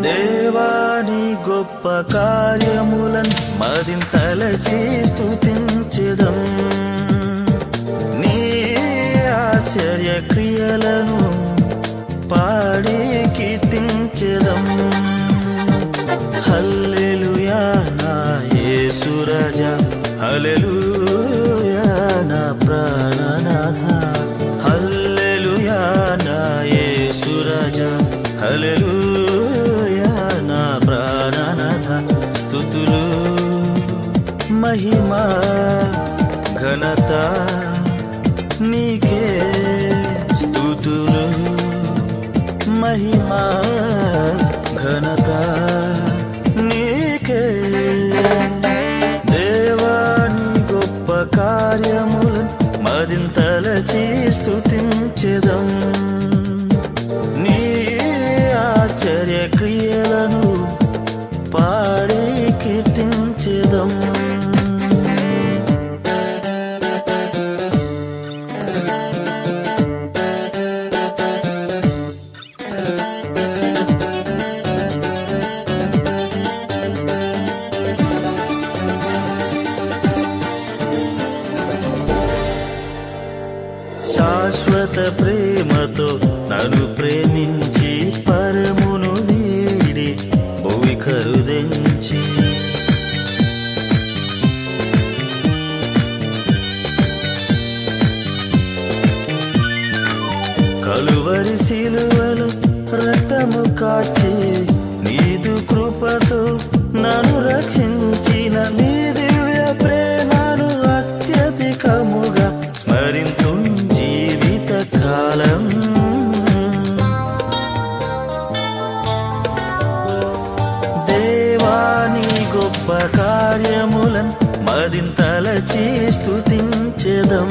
దేవాని గొప్ప కార్యములను మదింతలచి స్తుతించెదం, నీ ఆశ్చర్య క్రియలను పాడి కీర్తించెదం. హల్లెలూయా నా యేసు రాజా, హల్లెలూయా నా ప్రాణనాథ, హల్లెలూయా నా యేసు రాజా, హల్లెలూయా నా ప్రాణనాథ. స్తుతులు మహిమ ఘనత నీకే, స్తుతులు మహిమ ఘనత నీకే. దేవాని గొప్ప కార్యములను మదింతలచి స్తుతించెదం, నీ ఆశ్చర్య క్రియలను పాడి కీర్తించెదం. శాశ్వత ప్రేమతో నన్ను ప్రేమించి పరమును వీడి భూమి కరుదించి, కలువరి శిలువలో రక్తము కాచి నీదు కృపతో నన్ను రక్షించిన నీ దివ్య ప్రేమను అత్యధికముగా స్మరింతు జీవిత కాలం. దేవాని గొప్ప కార్యములను మదింతలచి స్తుతించెదం,